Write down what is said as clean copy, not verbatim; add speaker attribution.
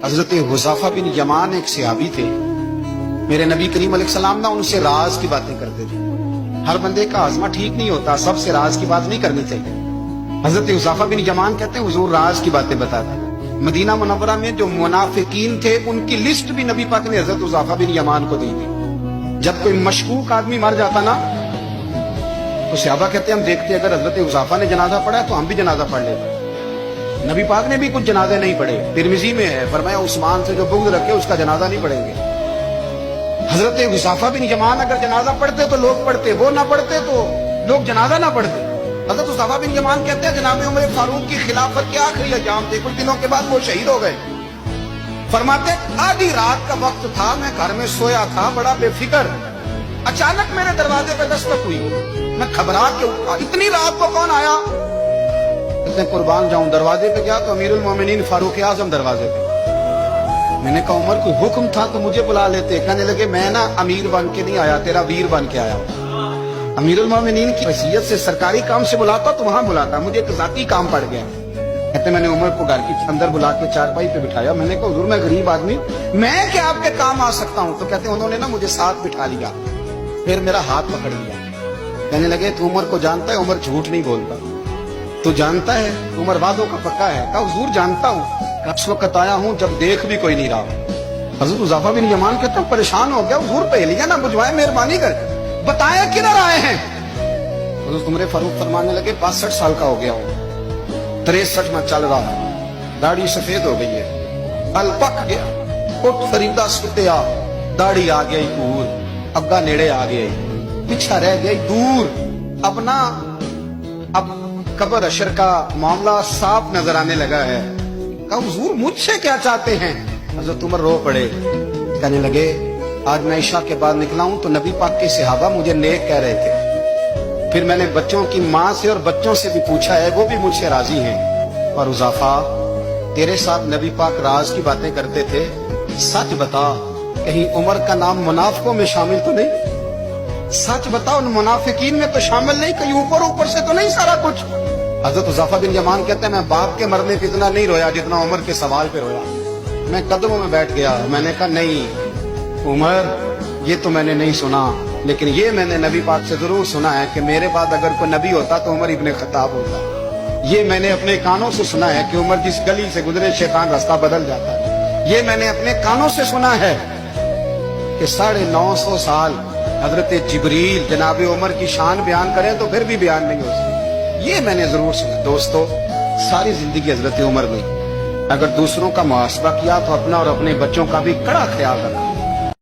Speaker 1: हजरत हुज़ैफा बिन यमान एक सहाबी थे। मेरे नबी करीम अलैहिस्सलाम ना उनसे राज की बातें करते थे। हर बंदे का आज़मा ठीक नहीं होता, सबसे राज की बात नहीं करनी चाहिए। हजरत हुज़ैफा बिन यमान कहते हैं हुजूर राज की बातें बताते। मदीना मुनव्वरा में जो मुनाफिकीन थे उनकी लिस्ट भी नबी पाक ने हजरत हुज़ैफा बिन यमान को दी थी। जब कोई मशकूक आदमी मर जाता ना तो सहाबा कहते हैं हम देखते अगर हजरत हुज़ैफा ने जनाजा पढ़ा है तो हम भी जनाजा पढ़ लेते। नबी पाक ने भी कुछ जनाजे नहीं पढ़े। तिरमिजी में है, फरमाया उस्मान से जो बुग़्ज़ रखे उसका जनाजा नहीं पढ़ेंगे। हजरत हुज़ैफा बिन यमान अगर जनाजा पढ़ते तो लोग पढ़ते, वो ना पढ़ते तो लोग जनाजा ना पढ़ते। हजरत हुज़ैफा बिन यमान कहते हैं जनाब उमर फारूक की खिलाफत के आखिरी अय्याम थे, कुछ दिनों के बाद वो शहीद हो गए। फरमाते आधी रात का वक्त था, मैं घर में सोया था बड़ा बेफिक्र, अचानक मेरे दरवाजे पे दस्तक हुई। मैं घबरा के उठा, इतनी रात को कौन आया? कहते कुर्बान जाऊं, दरवाजे पे गया तो अमीरुल मोमिनीन फारूक आजम दरवाजे पे। मैंने कहा उमर कोई हुक्म था तो मुझे बुला लेते। कहने लगे मैं ना अमीर बन के नहीं आया, तेरा वीर बन के आया। अमीरुल मोमिनीन की हैसियत से सरकारी काम से बुलाता तो वहां बुलाता, मुझे एक जाती काम पड़ गया। कहते मैंने उमर को घर की अंदर बुला के चारपाई पे बिठाया। मैंने कहा हुजूर मैं गरीब आदमी, मैं क्या आपके काम आ सकता हूँ? तो कहते उन्होंने ना मुझे साथ बिठा लिया, फिर मेरा हाथ पकड़ लिया। कहने लगे तू उमर को जानता है? उमर झूठ नहीं बोलता। तू जानता है उमर वादों का पक्का है? कहा हुजूर जानता हूँ। इस वक्त आया हूँ जब देख भी कोई नहीं रहा। हजरत हुज़ैफा बिन यमान कहते परेशान हो गया, हुजूर पहेलियां ना बुझवाए, मेहरबानी कर बताया किधर आए हैं? हजरत उमर फारूक फरमाने लगे 62 साल का हो गया हूँ, 63 में चल रहा है, दाढ़ी सफेद हो गई है, बल पक गया, उठ फरीदा सुतिया, दाढ़ी आ गई दूर, अग्गा नेड़े आ गई, पीछा रह गई दूर। अपना अब कब्र अशर का मामला साफ नजर आने लगा है। कहा हुजूर मुझसे क्या चाहते हैं? हजरत उमर रो पड़े। कहने लगे आज मैं इशा के बाद निकला हूं तो नबी पाक के सहाबा मुझे नेक कह रहे थे। फिर मैंने बच्चों की माँ से और बच्चों से भी पूछा है, वो भी मुझसे राजी हैं। और हुज़ैफा तेरे साथ नबी पाक राज की बातें करते थे, सच बता कहीं उमर का नाम मुनाफिकों में शामिल तो नहीं? सच बता उन मुनाफिकीन में तो शामिल नहीं, कहीं ऊपर ऊपर से तो नहीं सारा कुछ? हजरत हुज़ैफा बिन यमान कहते हैं मैं बाप के मरने पे इतना नहीं रोया जितना उमर के सवाल पे रोया। मैं कदमों में बैठ गया, मैंने कहा नहीं उमर ये तो मैंने नहीं सुना, लेकिन ये मैंने नबी पाक से जरूर सुना है कि मेरे बाद अगर कोई नबी होता तो उमर इब्ने खत्ताब होता। ये मैंने अपने कानों से सुना है कि उमर जिस गली से गुजरे शैतान रास्ता बदल जाता है। ये मैंने अपने कानों से सुना है कि 950 साल हजरत जिब्रील जनाब उमर की शान बयान करें तो फिर भी बयान नहीं हो सकती। ये मैंने जरूर सुना। दोस्तों सारी जिंदगी हजरत उमर ने अगर दूसरों का मुहासबा किया तो अपना और अपने बच्चों का भी कड़ा ख्याल रखा।